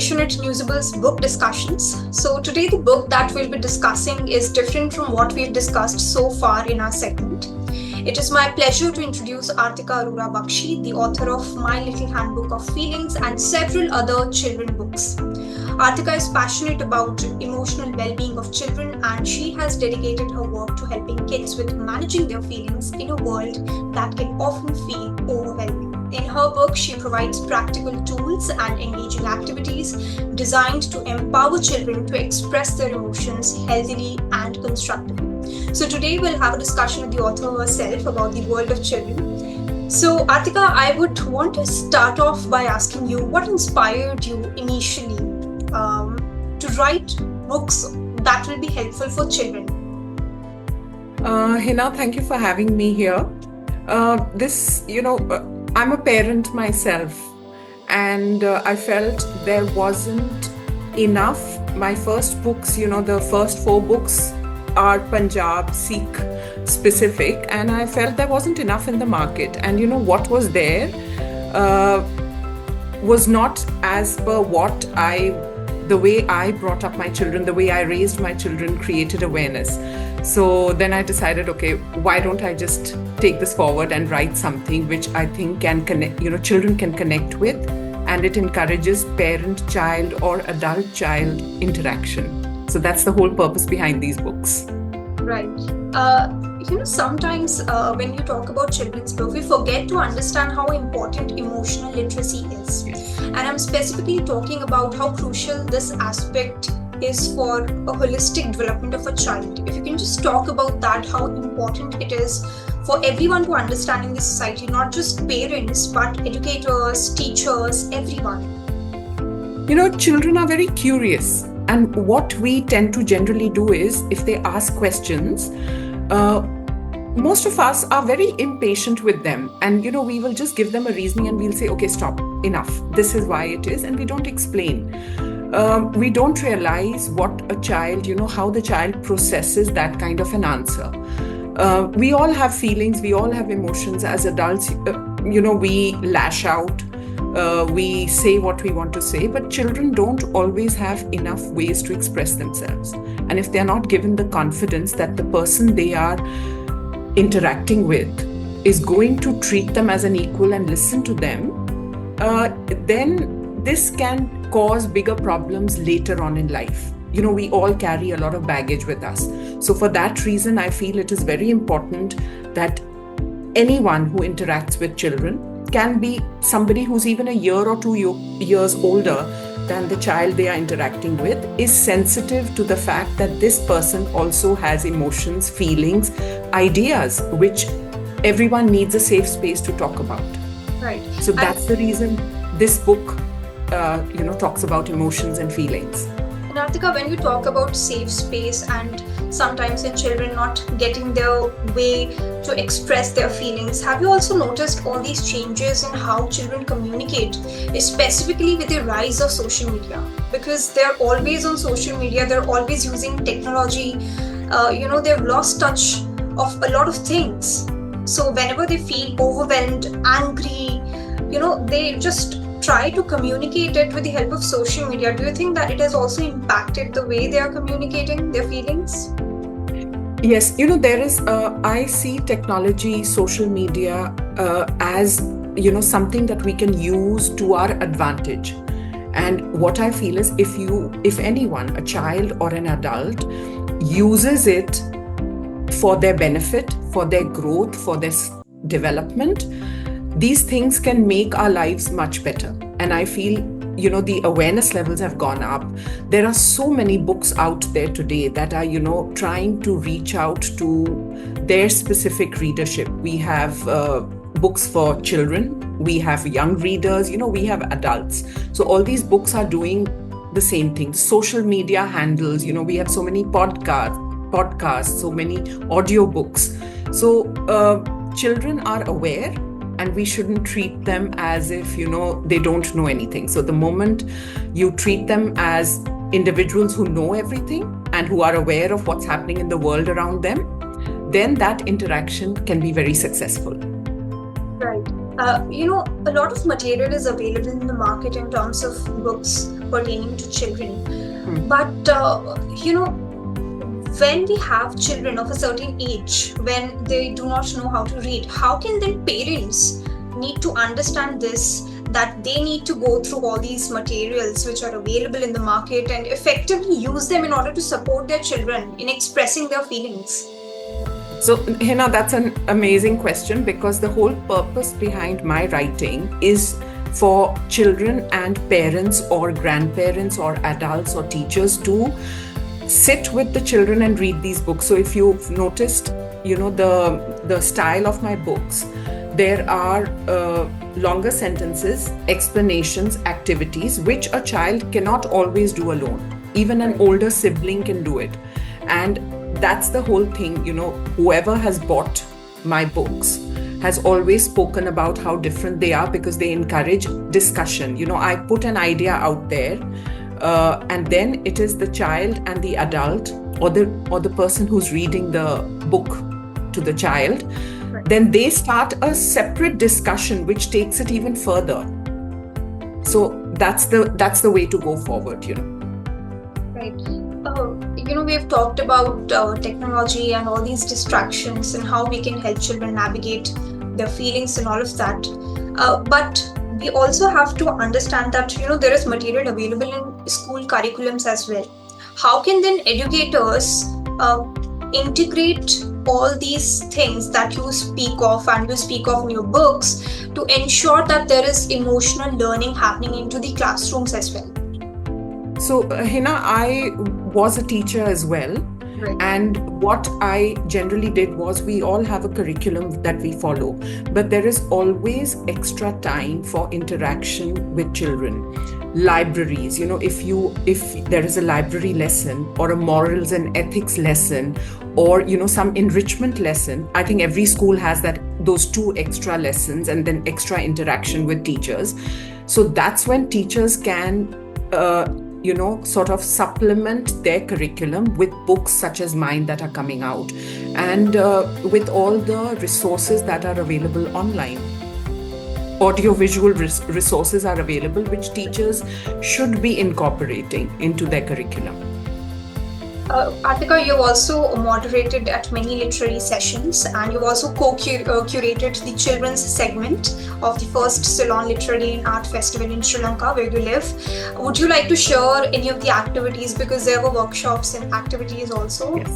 Passionate Newsables book discussions. So today the book that we'll be discussing is different from what we've discussed so far in our segment. It is my pleasure to introduce Artika Aurora Bakshi, the author of My Little Handbook of Feelings and several other children books. Artika is passionate about emotional well-being of children, and she has dedicated her work to helping kids with managing their feelings in a world that can often feel overwhelming. In her book, she provides practical tools and engaging activities designed to empower children to express their emotions healthily and constructively. So today we'll have a discussion with the author herself about the world of children. So Artika, I would want to start off by asking you what inspired you initially to write books that will be helpful for children. Hina, thank you for having me here. I'm a parent myself, and I felt there wasn't enough. My first books, the first 4 books are Punjab, Sikh specific, and I felt there wasn't enough in the market. And what was there was not as per the way I brought up my children, the way I raised my children created awareness. So then I decided, okay, why don't I just take this forward and write something which I think can connect, children can connect with, and it encourages parent-child or adult-child interaction. So that's the whole purpose behind these books. Right. Sometimes when you talk about children's book, we forget to understand how important emotional literacy is. Yes. And I'm specifically talking about how crucial this aspect is for a holistic development of a child. If you can just talk about that, how important it is for everyone to understand in this society, not just parents, but educators, teachers, everyone. Children are very curious. And what we tend to generally do is, if they ask questions, most of us are very impatient with them. And, we will just give them a reasoning and we'll say, okay, stop, enough. This is why it is. And we don't explain. We don't realize what a child, how the child processes that kind of an answer. We all have feelings, we all have emotions. As adults, we lash out. We say what we want to say, but children don't always have enough ways to express themselves. And if they're not given the confidence that the person they are interacting with is going to treat them as an equal and listen to them, then this can cause bigger problems later on in life. We all carry a lot of baggage with us. So for that reason, I feel it is very important that anyone who interacts with children can be somebody who's even a year or 2 years older than the child they are interacting with, is sensitive to the fact that this person also has emotions, feelings, ideas, which everyone needs a safe space to talk about. Right. So that's the reason this book, talks about emotions and feelings. And Artika, when you talk about safe space and sometimes in children not getting their way to express their feelings, have you also noticed all these changes in how children communicate, specifically with the rise of social media? Because they're always on social media, they're always using technology, they've lost touch of a lot of things. So whenever they feel overwhelmed, angry, they just try to communicate it with the help of social media. Do you think that it has also impacted the way they are communicating their feelings? Yes, there is, I see technology, social media as, something that we can use to our advantage. And what I feel is if anyone, a child or an adult, uses it for their benefit, for their growth, for their development, these things can make our lives much better. And I feel, the awareness levels have gone up. There are so many books out there today that are, trying to reach out to their specific readership. We have books for children, we have young readers, we have adults. So all these books are doing the same thing. Social media handles, we have so many podcasts, so many audiobooks. So children are aware, and we shouldn't treat them as if, they don't know anything. So the moment you treat them as individuals who know everything and who are aware of what's happening in the world around them, then that interaction can be very successful. Right. A lot of material is available in the market in terms of books pertaining to children. But, when we have children of a certain age, when they do not know how to read, how can then parents need to understand this, that they need to go through all these materials which are available in the market and effectively use them in order to support their children in expressing their feelings? So, Hina, that's an amazing question, because the whole purpose behind my writing is for children and parents or grandparents or adults or teachers to sit with the children and read these books. So if you've noticed, the style of my books, there are longer sentences, explanations, activities, which a child cannot always do alone. Even an older sibling can do it. And that's the whole thing, whoever has bought my books has always spoken about how different they are, because they encourage discussion. I put an idea out there, and then it is the child and the adult, or the person who's reading the book to the child. Right. Then they start a separate discussion which takes it even further. So that's the way to go forward. Right. We've talked about technology and all these distractions and how we can help children navigate their feelings and all of that. But we also have to understand that, there is material available in school curriculums as well. How can then educators integrate all these things that you speak of and you speak of in your books to ensure that there is emotional learning happening into the classrooms as well? So, Hina, I was a teacher as well. Right. And what I generally did was, we all have a curriculum that we follow, but there is always extra time for interaction with children. Libraries, if there is a library lesson or a morals and ethics lesson, or some enrichment lesson, I think every school has those 2 extra lessons, and then extra interaction with teachers. So that's when teachers can sort of supplement their curriculum with books such as mine that are coming out, and with all the resources that are available online. Audio-visual resources are available, which teachers should be incorporating into their curriculum. Artika, you've also moderated at many literary sessions, and you've also curated the children's segment of the first Ceylon Literary and Art Festival in Sri Lanka, where you live. Would you like to share any of the activities, because there were workshops and activities also? Yes.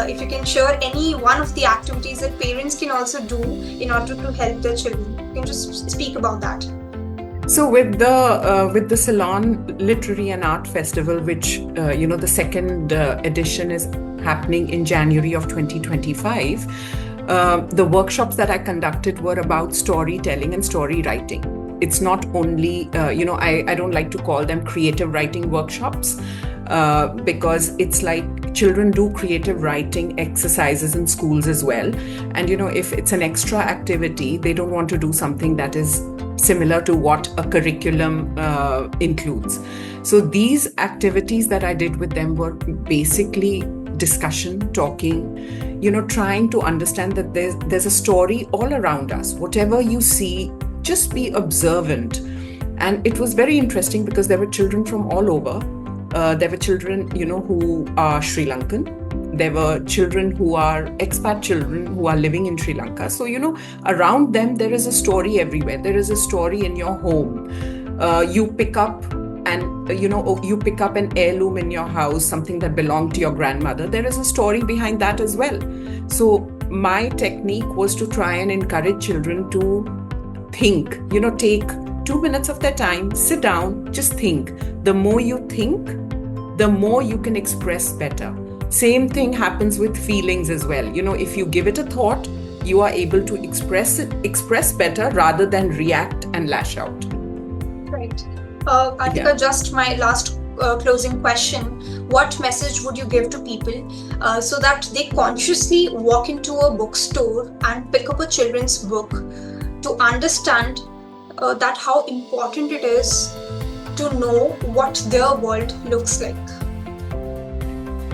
If you can share any one of the activities that parents can also do in order to help their children, you can just speak about that. So with the Salon Literary and Art Festival, which the second edition is happening in January of 2025, the workshops that I conducted were about storytelling and story writing. It's not only I don't like to call them creative writing workshops, because it's like children do creative writing exercises in schools as well, and if it's an extra activity, they don't want to do something that is similar to what a curriculum includes. So these activities that I did with them were basically discussion, talking, trying to understand that there's a story all around us. Whatever you see, just be observant. And it was very interesting because there were children from all over. There were children, who are Sri Lankan. There were children who are expat children who are living in Sri Lanka. So, around them, there is a story everywhere. There is a story in your home. You pick up an heirloom in your house, something that belonged to your grandmother. There is a story behind that as well. So my technique was to try and encourage children to think, take 2 minutes of their time, sit down, just think. The more you think, the more you can express better. Same thing happens with feelings as well. If you give it a thought, you are able to express better rather than react and lash out. Right. Artika, just my last closing question. What message would you give to people so that they consciously walk into a bookstore and pick up a children's book to understand that how important it is to know what their world looks like?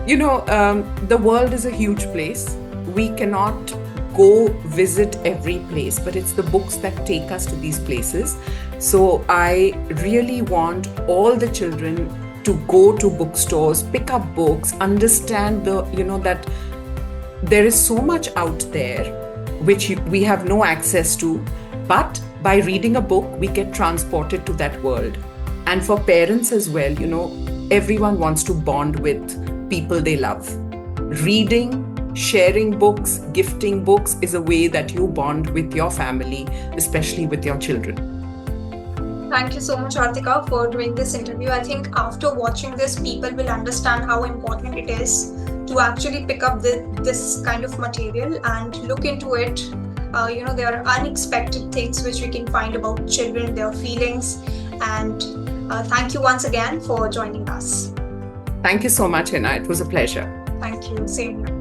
The world is a huge place. We cannot go visit every place, but it's the books that take us to these places. So I really want all the children to go to bookstores, pick up books, understand that there is so much out there which we have no access to, but by reading a book, we get transported to that world. And for parents as well, everyone wants to bond with people they love. Reading, sharing books, gifting books is a way that you bond with your family, especially with your children. Thank you so much, Artika, for doing this interview. I think after watching this, people will understand how important it is to actually pick up this kind of material and look into it. There are unexpected things which we can find about children, their feelings. And thank you once again for joining us. Thank you so much, Hina. It was a pleasure. Thank you. Same here.